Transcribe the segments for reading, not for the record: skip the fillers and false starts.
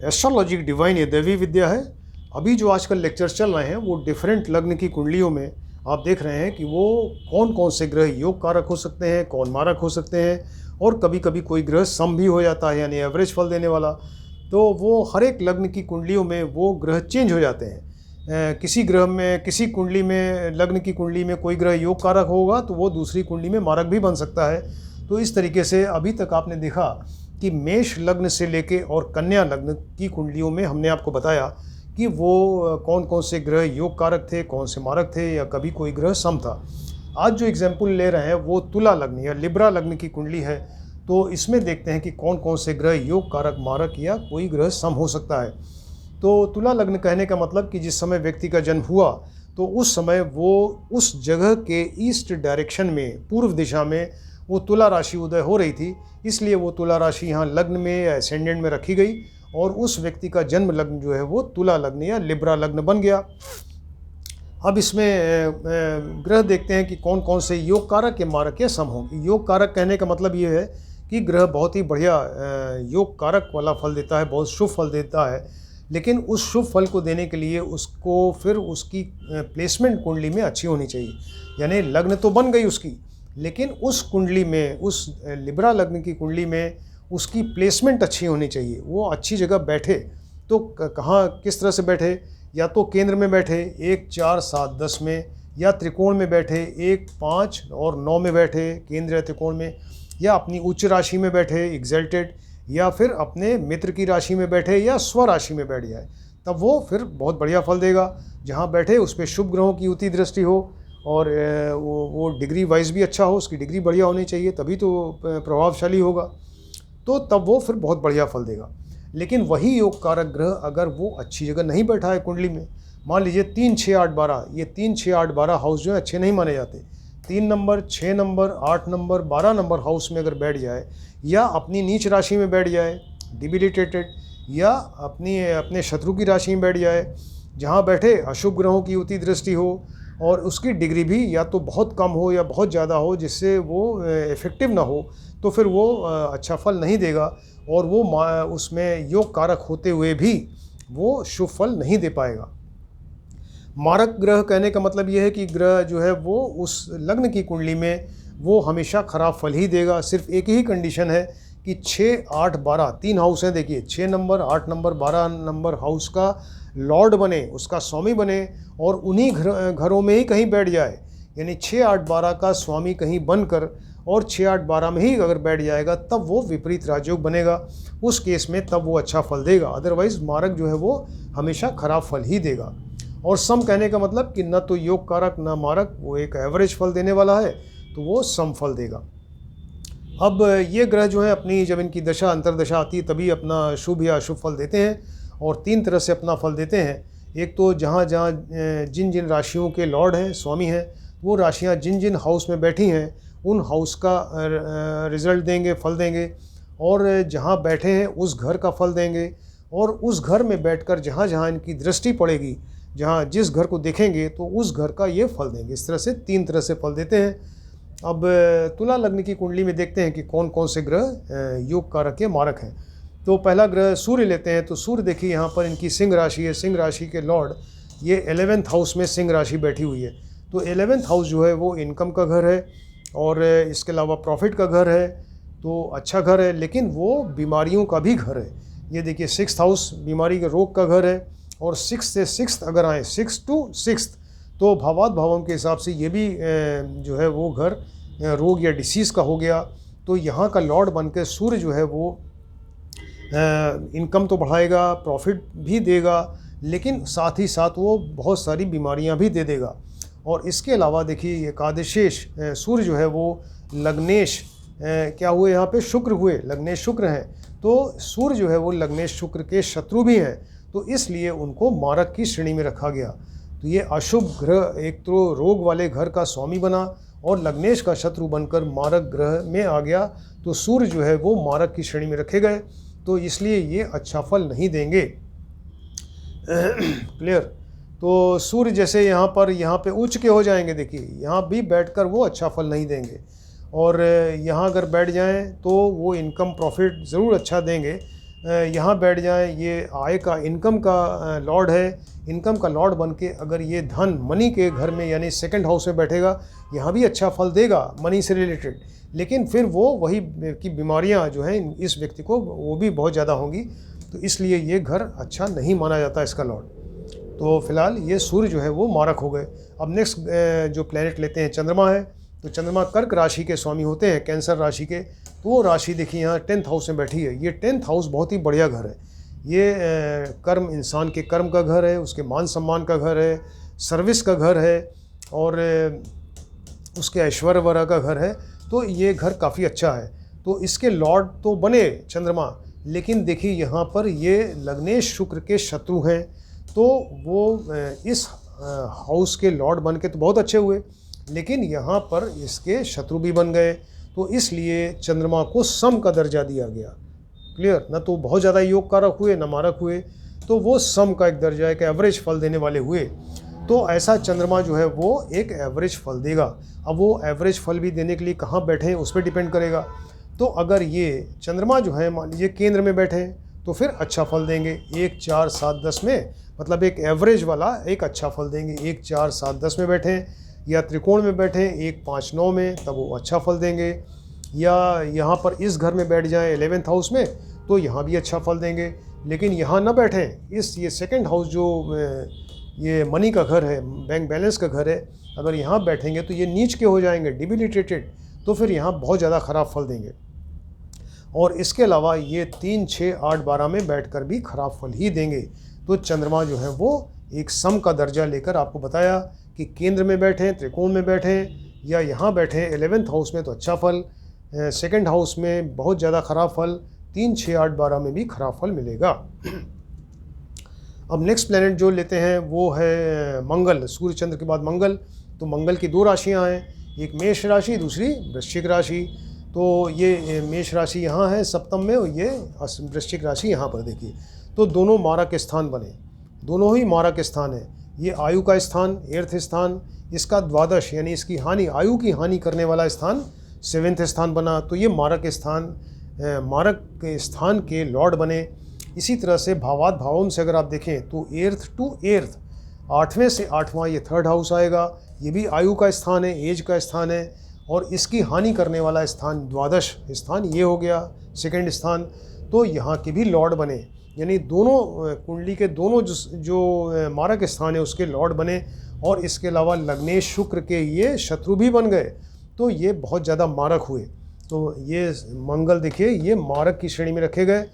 Astrology divine ये दैवी विद्या है। अभी जो आजकल लेक्चर्स चल रहे हैं वो डिफरेंट लग्न की कुंडलियों में आप देख रहे हैं कि वो कौन कौन से ग्रह योग कारक हो सकते हैं, कौन मारक हो सकते हैं, और कभी कभी कोई ग्रह सम भी हो जाता है यानी एवरेज फल देने वाला। तो वो हर एक लग्न की कुंडलियों में वो ग्रह चेंज हो जाते हैं। किसी ग्रह में, किसी कुंडली में, लग्न की कुंडली में कोई ग्रह योग कारक होगा तो वो दूसरी कुंडली में मारक भी बन सकता है। तो इस तरीके से अभी तक आपने देखा कि मेष लग्न से लेके और कन्या लग्न की कुंडलियों में हमने आपको बताया कि वो कौन कौन से ग्रह योग कारक थे, कौन से मारक थे, या कभी कोई ग्रह सम था। आज जो एग्जाम्पल ले रहे हैं वो तुला लग्न या लिब्रा लग्न की कुंडली है। तो इसमें देखते हैं कि कौन कौन से ग्रह योग कारक, मारक या कोई ग्रह सम हो सकता है। तो तुला लग्न कहने का मतलब कि जिस समय व्यक्ति का जन्म हुआ तो उस समय वो उस जगह के ईस्ट डायरेक्शन में, पूर्व दिशा में वो तुला राशि उदय हो रही थी, इसलिए वो तुला राशि यहाँ लग्न में या एसेंडेंट में रखी गई और उस व्यक्ति का जन्म लग्न जो है वो तुला लग्न या लिब्रा लग्न बन गया। अब इसमें ग्रह देखते हैं कि कौन कौन से योग कारक या मारक या सम होंगे। योग कारक कहने का मतलब ये है कि ग्रह बहुत ही बढ़िया योग कारक वाला फल देता है, बहुत शुभ फल देता है, लेकिन उस शुभ फल को देने के लिए उसको फिर उसकी प्लेसमेंट कुंडली में अच्छी होनी चाहिए। यानी लग्न तो बन गई उसकी, लेकिन उस कुंडली में, उस लिब्रा लग्न की कुंडली में उसकी प्लेसमेंट अच्छी होनी चाहिए, वो अच्छी जगह बैठे। तो कहाँ, किस तरह से बैठे? या तो केंद्र में बैठे 1, 4, 7, 10 में, या त्रिकोण में बैठे 1, 5 और 9 में बैठे केंद्र या त्रिकोण में, या अपनी उच्च राशि में बैठे एग्जल्टेड, या फिर अपने मित्र की राशि में बैठे या स्व राशि में बैठ जाए, तब वो फिर बहुत बढ़िया फल देगा। जहाँ बैठे उस पर शुभ ग्रहों की युति दृष्टि हो और वो डिग्री वाइज भी अच्छा हो, उसकी डिग्री बढ़िया होनी चाहिए, तभी तो प्रभावशाली होगा। तो तब वो फिर बहुत बढ़िया फल देगा। लेकिन वही योग कारक ग्रह अगर वो अच्छी जगह नहीं बैठा है कुंडली में, मान लीजिए 3, 6, 8, 12, ये 3, 6, 8, 12 हाउस जो है अच्छे नहीं माने जाते। 3 number, 6 number, 8 number, 12 number house में अगर बैठ जाए, या अपनी नीच राशि में बैठ जाए डिबिलिटेटेड, या अपने शत्रु की राशि में बैठ जाए, जहाँ बैठे अशुभ ग्रहों की युति दृष्टि हो और उसकी डिग्री भी या तो बहुत कम हो या बहुत ज़्यादा हो, जिससे वो इफ़ेक्टिव ना हो, तो फिर वो अच्छा फल नहीं देगा और वो उसमें योग कारक होते हुए भी वो शुभ फल नहीं दे पाएगा। मारक ग्रह कहने का मतलब ये है कि ग्रह जो है वो उस लग्न की कुंडली में वो हमेशा खराब फल ही देगा। सिर्फ एक ही कंडीशन है कि 6, 8, 12 3 हाउस हैं, देखिए 6 नंबर, 8 नंबर, 12 नंबर हाउस का लॉर्ड बने, उसका स्वामी बने और उन्हीं घरों में ही कहीं बैठ जाए। यानी 6, 8, 12 का स्वामी कहीं बनकर और 6, 8, 12 में ही अगर बैठ जाएगा तब वो विपरीत राजयोग बनेगा। उस केस में तब वो अच्छा फल देगा, अदरवाइज मारक जो है वो हमेशा खराब फल ही देगा। और सम कहने का मतलब कि न तो योग कारक न मारक, वो एक एवरेज फल देने वाला है, तो वो सम फल देगा। अब ये ग्रह जो है अपनी, जब इनकी दशा अंतरदशा आती है तभी अपना शुभ या अशुभ फल देते हैं, और 3 तरह से अपना फल देते हैं। एक तो जहाँ जहाँ जिन जिन राशियों के लॉर्ड हैं, स्वामी हैं, वो राशियाँ जिन जिन हाउस में बैठी हैं उन हाउस का रिजल्ट देंगे, फल देंगे, और जहाँ बैठे हैं उस घर का फल देंगे, और उस घर में बैठकर जहाँ जहाँ इनकी दृष्टि पड़ेगी, जहाँ जिस घर को देखेंगे तो उस घर का ये फल देंगे। इस तरह से 3 तरह से फल देते हैं। अब तुला लग्न की कुंडली में देखते हैं कि कौन कौन से ग्रह योग कारक या मारक हैं। तो पहला ग्रह सूर्य लेते हैं। तो सूर्य देखिए यहाँ पर इनकी सिंह राशि है, सिंह राशि के लॉर्ड ये 11th हाउस में सिंह राशि बैठी हुई है। तो 11th हाउस जो है वो इनकम का घर है और इसके अलावा प्रॉफिट का घर है, तो अच्छा घर है, लेकिन वो बीमारियों का भी घर है। ये देखिए 6th हाउस बीमारी के रोग का घर है, और 6 से 6th अगर आए, 6 to 6th, तो भावात भावों के हिसाब से ये भी जो है वो घर रोग या डिसीज़ का हो गया। तो यहाँ का लॉर्ड बन के सूर्य जो है वो इनकम तो बढ़ाएगा, प्रॉफिट भी देगा, लेकिन साथ ही साथ वो बहुत सारी बीमारियां भी दे देगा। और इसके अलावा देखिए एकादशेश सूर्य जो है वो लग्नेश क्या हुए, यहाँ पे शुक्र हुए, लग्नेश शुक्र हैं। तो सूर्य जो है वो लग्नेश शुक्र के शत्रु भी हैं, तो इसलिए उनको मारक की श्रेणी में रखा गया। तो ये अशुभ ग्रह एक तो रोग वाले घर का स्वामी बना और लग्नेश का शत्रु बनकर मारक ग्रह में आ गया, तो सूर्य जो है वो मारक की श्रेणी में रखे गए, तो इसलिए ये अच्छा फल नहीं देंगे। क्लियर? तो सूर्य जैसे यहाँ पे उच्च के हो जाएंगे, देखिए यहाँ भी बैठकर वो अच्छा फल नहीं देंगे, और यहाँ अगर बैठ जाएं तो वो इनकम प्रॉफिट ज़रूर अच्छा देंगे, यहाँ बैठ जाएं, ये आय का इनकम का लॉर्ड है, इनकम का लॉर्ड बन के अगर ये धन मनी के घर में यानी सेकंड हाउस में बैठेगा, यहाँ भी अच्छा फल देगा मनी से रिलेटेड, लेकिन फिर वो वही की बीमारियाँ जो हैं इस व्यक्ति को वो भी बहुत ज़्यादा होंगी, तो इसलिए ये घर अच्छा नहीं माना जाता इसका लॉर्ड। तो फिलहाल ये सूर्य जो है वो मारक हो गए। अब नेक्स्ट जो प्लैनेट लेते हैं चंद्रमा है, तो चंद्रमा कर्क राशि के स्वामी होते हैं, कैंसर राशि के। तो वो राशि देखिए यहाँ 10th हाउस में बैठी है। ये 10th हाउस बहुत ही बढ़िया घर है। ये कर्म, इंसान के कर्म का घर है, उसके मान सम्मान का घर है, सर्विस का घर है और उसके ऐश्वर्य वगैरह का घर है। तो ये घर काफ़ी अच्छा है। तो इसके लॉर्ड तो बने चंद्रमा, लेकिन देखिए यहाँ पर ये लग्नेश शुक्र के शत्रु हैं, तो वो इस हाउस के लॉर्ड बन के तो बहुत अच्छे हुए, लेकिन यहाँ पर इसके शत्रु भी बन गए। तो इसलिए चंद्रमा को सम का दर्जा दिया गया। क्लियर, न तो बहुत ज़्यादा योग कारक हुए न मारक हुए, तो वो सम का एक दर्जा है कि एवरेज फल देने वाले हुए। तो ऐसा चंद्रमा जो है वो एक एवरेज फल देगा। अब वो एवरेज फल भी देने के लिए कहाँ बैठे हैं उस पर डिपेंड करेगा। तो अगर ये चंद्रमा जो है मान लीजिए केंद्र में बैठे हैं तो फिर अच्छा फल देंगे 1, 4, 7, 10 में, मतलब एक एवरेज वाला एक अच्छा फल देंगे। 1, 4, 7, 10 में बैठे हैं या त्रिकोण में बैठे 1, 5, 9 में, तब वो अच्छा फल देंगे। या यहाँ पर इस घर में बैठ जाएं 11th हाउस में, तो यहाँ भी अच्छा फल देंगे। लेकिन यहाँ ना बैठें, ये सेकंड हाउस जो ये मनी का घर है, बैंक बैलेंस का घर है, अगर यहाँ बैठेंगे तो ये नीच के हो जाएंगे, डिबिलिटेटेड, तो फिर यहाँ बहुत ज़्यादा ख़राब फल देंगे। और इसके अलावा ये 3, 6, 8, 12 में बैठकर भी ख़राब फल ही देंगे। तो चंद्रमा जो है वो एक सम का दर्जा लेकर आपको बताया कि केंद्र में बैठें, त्रिकोण में बैठें या यहाँ बैठें 11th हाउस में तो अच्छा फल, सेकंड हाउस में बहुत ज़्यादा ख़राब फल, 3, 6, 8, 12 में भी ख़राब फल मिलेगा। अब नेक्स्ट प्लैनेट जो लेते हैं वो है मंगल। सूर्य चंद्र के बाद मंगल। तो मंगल की 2 राशियाँ हैं, एक मेष राशि, दूसरी वृश्चिक राशि। तो ये मेष राशि यहाँ है सप्तम में और ये वृश्चिक राशि यहाँ पर देखिए। तो दोनों मारक स्थान बने, दोनों ही मारक स्थान है। ये आयु का स्थान, 8th स्थान, इसका द्वादश यानी इसकी हानि, आयु की हानि करने वाला स्थान 7th स्थान बना। तो ये मारक स्थान, मारक के स्थान के लॉर्ड बने। इसी तरह से भावात भावों से अगर आप देखें तो 8th to 8th, 8वें से 8वां ये 3rd हाउस आएगा। ये भी आयु का स्थान है, एज का स्थान है, और इसकी हानि करने वाला स्थान द्वादश स्थान ये हो गया, 2nd स्थान। तो यहाँ के भी लॉर्ड बने, यानी दोनों कुंडली के दोनों जो मारक स्थान है उसके लॉर्ड बने। और इसके अलावा लग्नेश शुक्र के ये शत्रु भी बन गए, तो ये बहुत ज़्यादा मारक हुए। तो ये मंगल देखिए ये मारक की श्रेणी में रखे गए,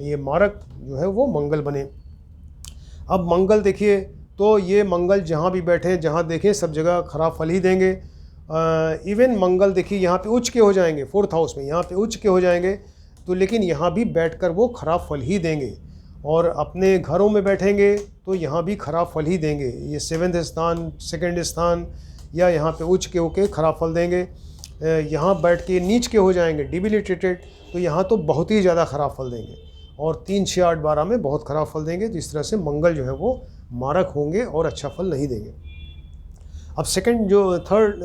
ये मारक जो है वो मंगल बने। अब मंगल देखिए, तो ये मंगल जहाँ भी बैठे, जहाँ देखें सब जगह खराब फल ही देंगे। इवन मंगल देखिए यहाँ पे उच्च के हो जाएंगे, 4th हाउस में यहाँ पे उच्च के हो जाएंगे, तो लेकिन यहाँ भी बैठकर वो खराब फल ही देंगे। और अपने घरों में बैठेंगे तो यहाँ भी खराब फल ही देंगे। ये 7th स्थान, 2nd स्थान, या यहाँ पे उच्च के होके खराब फल देंगे। यहाँ बैठ के नीच के हो जाएंगे, डिबिलिटेटेड, तो यहाँ तो बहुत ही ज़्यादा ख़राब फल देंगे। और 3, 6, 8, 12 में बहुत ख़राब फल देंगे। तो इस तरह से मंगल जो है वो मारक होंगे और अच्छा फल नहीं देंगे। अब सेकंड जो 3rd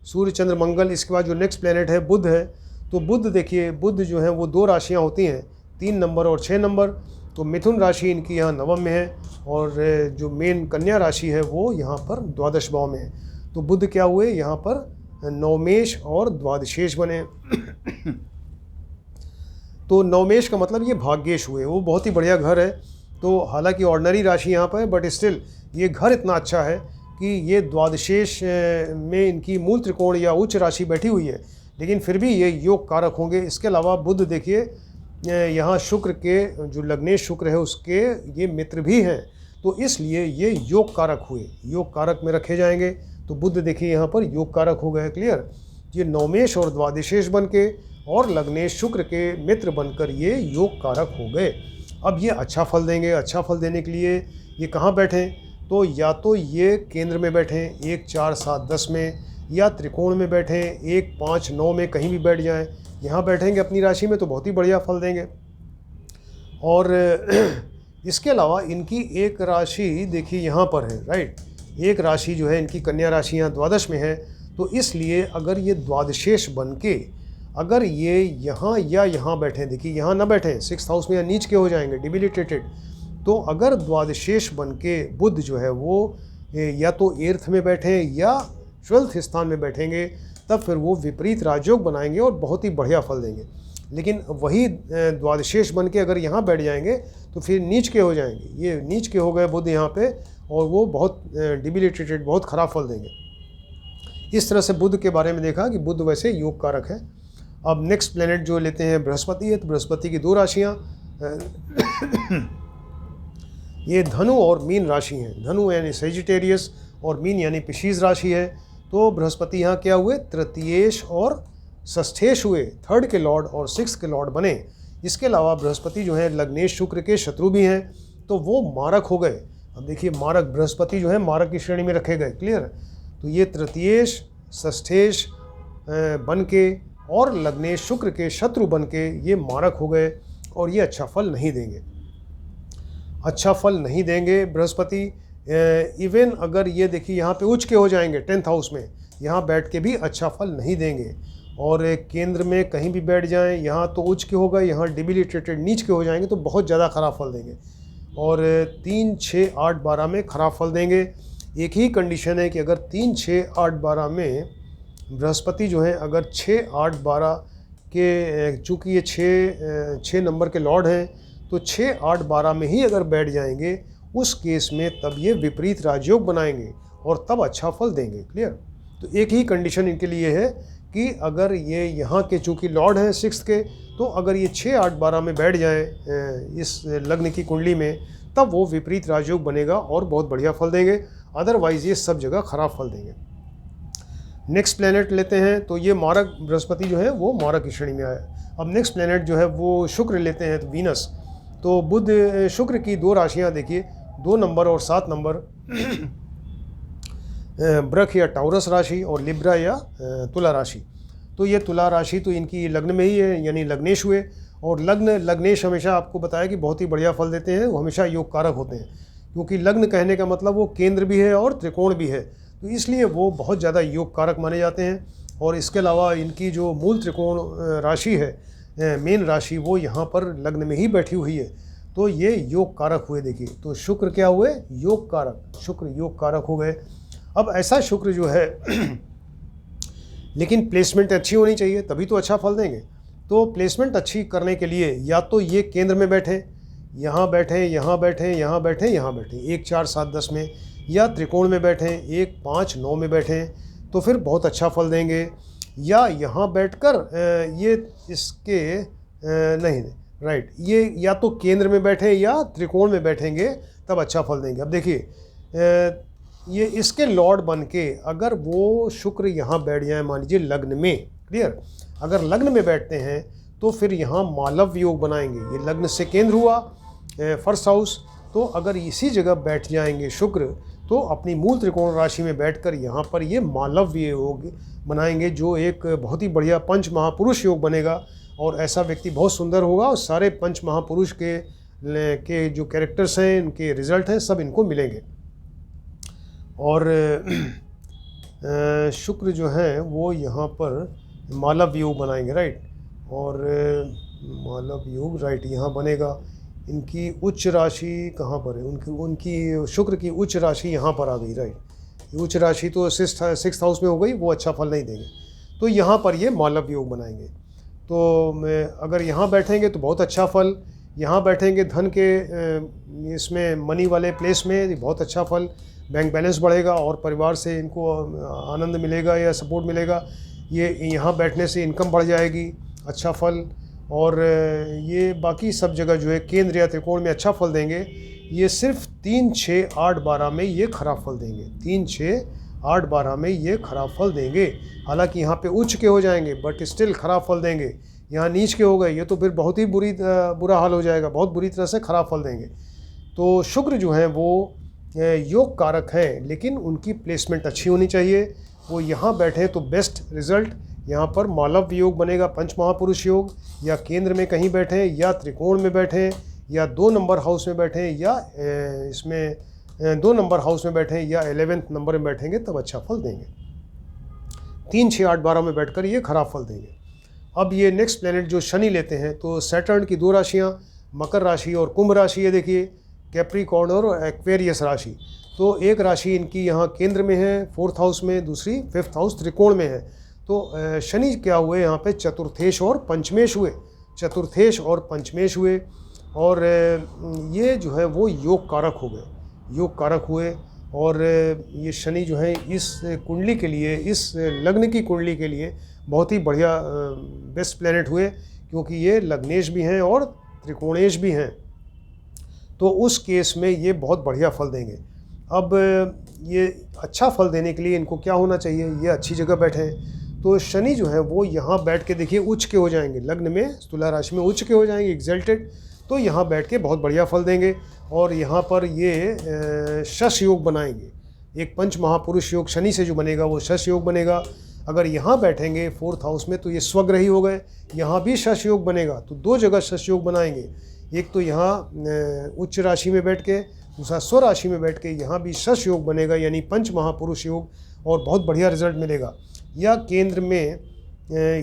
सूर्य चंद्र मंगल, इसके बाद जो नेक्स्ट प्लैनेट है बुध है। तो बुध देखिए, बुध जो है वो 2 राशियाँ होती हैं, 3 नंबर और 6 नंबर। तो मिथुन राशि इनकी यहाँ नवम में है, और जो मेन कन्या राशि है वो यहाँ पर द्वादश भाव में है। तो बुध क्या हुए यहाँ पर नवमेश और द्वादशेश बने। तो नवमेश का मतलब ये भाग्येश हुए, वो बहुत ही बढ़िया घर है। तो हालांकि ऑर्डिनरी राशि यहाँ पर है, बट स्टिल ये घर इतना अच्छा है कि ये द्वादशेश में इनकी मूल त्रिकोण या उच्च राशि बैठी हुई है, लेकिन फिर भी ये योग कारक होंगे। इसके अलावा बुध देखिए यहाँ शुक्र के जो लग्नेश शुक्र है उसके ये मित्र भी हैं, तो इसलिए ये योग कारक हुए, योग कारक में रखे जाएंगे। तो बुध देखिए यहाँ पर योग कारक हो गए। क्लियर, ये नवमेश और द्वादशेश बन के और लग्नेश शुक्र के मित्र बनकर ये योग कारक हो गए। अब ये अच्छा फल देंगे। अच्छा फल देने के लिए ये कहाँ बैठें, तो या तो ये केंद्र में बैठें 1, 4, 7, 10 में, या त्रिकोण में बैठें 1, 5, 9 में कहीं भी बैठ जाएं। यहाँ बैठेंगे अपनी राशि में तो बहुत ही बढ़िया फल देंगे। और इसके अलावा इनकी एक राशि देखिए यहाँ पर है, राइट, एक राशि जो है इनकी कन्या राशि यहाँ द्वादश में है। तो इसलिए अगर ये द्वादशेष बन के अगर ये यहाँ या यहाँ बैठे, देखिए यहाँ ना बैठे, 6th हाउस में या नीच के हो जाएंगे, डिबिलिटेटेड, तो अगर द्वादशेष बन के बुध जो है वो या तो 8th में बैठे या 12th स्थान में बैठेंगे, तब फिर वो विपरीत राजयोग बनाएंगे और बहुत ही बढ़िया फल देंगे। लेकिन वही द्वादशेष बन के अगर यहाँ बैठ जाएंगे तो फिर नीच के हो जाएंगे, ये नीच के हो गए बुध यहाँ पे, और वो बहुत डिबिलिटेटेड, बहुत ख़राब फल देंगे। इस तरह से बुध के बारे में देखा कि बुध वैसे योग कारक है। अब नेक्स्ट प्लेनेट जो लेते हैं बृहस्पति है, तो बृहस्पति की 2 राशियाँ ये धनु और मीन राशि हैं। धनु यानी सेजिटेरियस और मीन यानी पिशीज राशि है। तो बृहस्पति यहाँ क्या हुए, तृतीयेश और षष्ठेश हुए, 3rd के लॉर्ड और 6th के लॉर्ड बने। इसके अलावा बृहस्पति जो है लग्नेश शुक्र के शत्रु भी हैं, तो वो मारक हो गए। अब देखिए मारक, बृहस्पति जो है मारक की श्रेणी में रखे गए, क्लियर। तो ये तृतीयेश, षष्ठेश बन के और लग्नेश शुक्र के शत्रु बन के ये मारक हो गए, और ये अच्छा फल नहीं देंगे, अच्छा फल नहीं देंगे बृहस्पति। इवन अगर ये देखिए यहाँ पे उच्च के हो जाएंगे 10th हाउस में, यहाँ बैठ के भी अच्छा फल नहीं देंगे। और केंद्र में कहीं भी बैठ जाएं, यहाँ तो उच्च के हो गए, यहाँ डिबिलिटेटेड नीच के हो जाएंगे, तो बहुत ज़्यादा ख़राब फल देंगे। और 3, 6, 8, 12 में ख़राब फल देंगे। एक ही कंडीशन है कि अगर 3, 6, 8, 12 में बृहस्पति जो है अगर 6, 8, 12 के, चूँकि ये 6 नंबर के लॉर्ड हैं, तो 6, 8, 12 में ही अगर बैठ जाएंगे, उस केस में तब ये विपरीत राजयोग बनाएंगे और तब अच्छा फल देंगे, क्लियर। तो एक ही कंडीशन इनके लिए है कि अगर ये यहाँ के चूँकि लॉर्ड हैं 6th के, तो अगर ये 6, 8, 12 में बैठ जाए इस लग्न की कुंडली में, तब वो विपरीत राजयोग बनेगा और बहुत बढ़िया फल देंगे। अदरवाइज़ ये सब जगह ख़राब फल देंगे। नेक्स्ट प्लेनेट लेते हैं, तो ये मारक बृहस्पति जो है वो मारक की श्रेणी में आया। अब नेक्स्ट प्लेनेट जो है वो शुक्र लेते हैं, तो वीनस। तो बुध शुक्र की 2 राशियाँ देखिए, 2 नंबर और 7 नंबर, वृक या टाउरस राशि और लिब्रा या तुला राशि। तो ये तुला राशि तो इनकी लग्न में ही है, यानी लग्नेश हुए। और लग्नेश हमेशा आपको बताया कि बहुत ही बढ़िया फल देते हैं, वो हमेशा योग कारक होते हैं, क्योंकि लग्न कहने का मतलब वो केंद्र भी है और त्रिकोण भी है, तो इसलिए वो बहुत ज़्यादा योग कारक माने जाते हैं। और इसके अलावा इनकी जो मूल त्रिकोण राशि है, मेन राशि, वो यहाँ पर लग्न में ही बैठी हुई है, तो ये योग कारक हुए। देखिए तो शुक्र क्या हुए, योग कारक, शुक्र योग कारक हो गए। अब ऐसा शुक्र जो है लेकिन प्लेसमेंट अच्छी होनी चाहिए, तभी तो अच्छा फल देंगे। तो प्लेसमेंट अच्छी करने के लिए या तो ये केंद्र में बैठे, यहाँ बैठे, यहाँ बैठे, यहाँ बैठे, यहाँ बैठे, 1, 4, 7, 10 में, या त्रिकोण में बैठे 1, 5, 9 में बैठे, तो फिर बहुत अच्छा फल देंगे। या यहाँ बैठकर ये इसके नहीं राइट, ये या तो केंद्र में बैठे या त्रिकोण में बैठेंगे, तब अच्छा फल देंगे। अब देखिए ये इसके लॉर्ड बन के अगर वो शुक्र यहाँ बैठ जाए, मान लीजिए लग्न में, क्लियर, अगर लग्न में बैठते हैं तो फिर यहाँ मालव योग बनाएंगे। ये लग्न से केंद्र हुआ 1st हाउस, तो अगर इसी जगह बैठ जाएंगे शुक्र, तो अपनी मूल त्रिकोण राशि में बैठकर यहाँ पर ये मालव योग बनाएंगे, जो एक बहुत ही बढ़िया पंच महापुरुष योग बनेगा। और ऐसा व्यक्ति बहुत सुंदर होगा, और सारे पंच महापुरुष के जो कैरेक्टर्स हैं, इनके रिजल्ट हैं, सब इनको मिलेंगे। और शुक्र जो है वो यहाँ पर मालव योग बनाएंगे, राइट। और मालव योग, राइट, यहाँ बनेगा। इनकी उच्च राशि कहाँ पर है, उनकी शुक्र की उच्च राशि यहाँ पर आ गई, राइट। उच्च राशि तो 6th हाउस में हो गई, वो अच्छा फल नहीं देंगे, तो यहाँ पर ये मालव योग बनाएंगे। तो अगर यहाँ बैठेंगे तो बहुत अच्छा फल, यहाँ बैठेंगे धन के इसमें मनी वाले प्लेस में, बहुत अच्छा फल, बैंक बैलेंस बढ़ेगा और परिवार से इनको आनंद मिलेगा या सपोर्ट मिलेगा। ये यहाँ बैठने से इनकम बढ़ जाएगी, अच्छा फल। और ये बाकी सब जगह जो है केंद्र या त्रिकोण में अच्छा फल देंगे। ये सिर्फ 3, 6, 8, 12 में ये खराब फल देंगे, 3, 6, 8, 12 में ये खराब फल देंगे। हालांकि यहाँ पे उच्च के हो जाएंगे, बट स्टिल खराब फल देंगे। यहाँ नीच के हो गए, ये तो फिर बहुत ही बुरा हाल हो जाएगा, बहुत बुरी तरह से खराब फल देंगे। तो शुक्र जो है वो योग कारक हैं, लेकिन उनकी प्लेसमेंट अच्छी होनी चाहिए। वो यहाँ बैठे तो बेस्ट रिजल्ट, यहाँ पर मालव योग बनेगा, पंच महापुरुष योग, या केंद्र में कहीं बैठे, या त्रिकोण में बैठे, या 2 नंबर हाउस में बैठे, या इसमें 2 नंबर हाउस में बैठे, या 11th नंबर में बैठेंगे, तब अच्छा फल देंगे। 3, 6, 8, 12 में बैठकर ये खराब फल देंगे। अब ये नेक्स्ट प्लेनेट जो शनि लेते हैं, तो सैटर्न की 2 राशियाँ, मकर राशि और कुंभ राशि है, देखिए कैप्रिकॉर्न और एक्वेरियस राशि। तो एक राशि इनकी यहाँ केंद्र में है 4th हाउस में, दूसरी 5th हाउस त्रिकोण में है। तो शनि क्या हुए यहाँ पे चतुर्थेश और पंचमेश हुए, चतुर्थेश और पंचमेश हुए, और ये जो है वो योग कारक हो गए, योग कारक हुए। और ये शनि जो है इस कुंडली के लिए, इस लग्न की कुंडली के लिए बहुत ही बढ़िया बेस्ट प्लेनेट हुए, क्योंकि ये लग्नेश भी हैं और त्रिकोणेश भी हैं। तो उस केस में ये बहुत बढ़िया फल देंगे। अब ये अच्छा फल देने के लिए इनको क्या होना चाहिए, ये अच्छी जगह बैठे हैं। तो शनि जो है वो यहाँ बैठ के देखिए उच्च के हो जाएंगे, लग्न में तुला राशि में उच्च के हो जाएंगे, एग्जल्टेड। तो यहाँ बैठ के बहुत बढ़िया फल देंगे। और यहाँ पर ये शश योग बनाएंगे, एक पंच महापुरुष योग शनि से जो बनेगा वो शश योग बनेगा। अगर यहाँ बैठेंगे 4th हाउस में तो ये स्वग्रही हो गए, यहाँ भी शश योग बनेगा। तो 2 जगह शश योग बनाएंगे, एक तो यहाँ उच्च राशि में बैठ के, दूसरा स्व राशि में बैठ के यहाँ भी शश योग बनेगा, यानी पंच महापुरुष योग, और बहुत बढ़िया रिजल्ट मिलेगा। या केंद्र में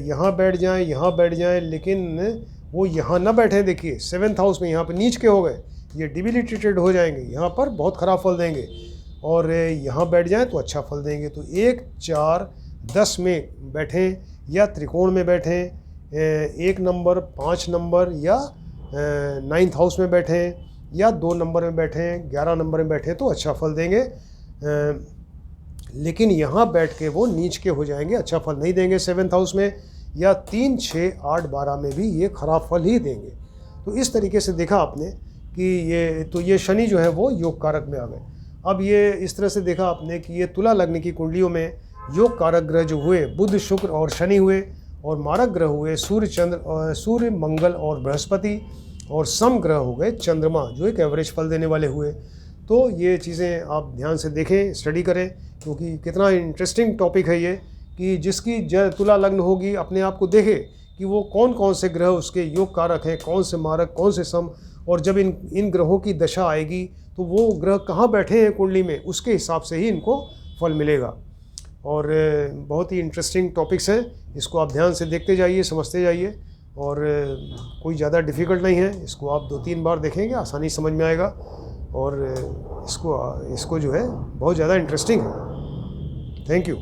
यहाँ बैठ जाएं, यहाँ बैठ जाएं, लेकिन वो यहाँ ना बैठें, देखिए 7th हाउस में यहाँ पर नीच के हो गए, ये डिबिलिटेटेड हो जाएंगे, यहाँ पर बहुत ख़राब फल देंगे। और यहाँ बैठ जाएं तो अच्छा फल देंगे। तो 1, 4, 10 में बैठें या त्रिकोण में बैठें, 1 नंबर, 5 नंबर या 9th हाउस में बैठें, या 2 नंबर में बैठें, 11 नंबर में बैठें तो अच्छा फल देंगे। लेकिन यहाँ बैठ के वो नीच के हो जाएंगे, अच्छा फल नहीं देंगे 7th हाउस में, या 3, 6, 8, 12 में भी ये खराब फल ही देंगे। तो इस तरीके से देखा आपने कि ये शनि जो है वो योग कारक में आ गए। अब ये इस तरह से देखा आपने कि ये तुला लग्न की कुंडलियों में योग कारक ग्रह जो हुए बुध, शुक्र और शनि हुए, और मारक ग्रह हुए सूर्य, चंद्र, सूर्य, मंगल और बृहस्पति, और सम ग्रह हो गए चंद्रमा, जो एक एवरेज फल देने वाले हुए। तो ये चीज़ें आप ध्यान से देखें, स्टडी करें, क्योंकि कितना इंटरेस्टिंग टॉपिक है ये, कि जिसकी तुला लग्न होगी अपने आप को देखे कि वो कौन कौन से ग्रह उसके योग कारक हैं, कौन से मारक, कौन से सम, और जब इन ग्रहों की दशा आएगी तो वो ग्रह कहाँ बैठे हैं कुंडली में, उसके हिसाब से ही इनको फल मिलेगा। और बहुत ही इंटरेस्टिंग टॉपिक्स हैं, इसको आप ध्यान से देखते जाइए, समझते जाइए, और कोई ज़्यादा डिफ़िकल्ट नहीं है, इसको आप 2-3 बार देखेंगे आसानी समझ में आएगा। और इसको जो है बहुत ज़्यादा इंटरेस्टिंग है। Thank you.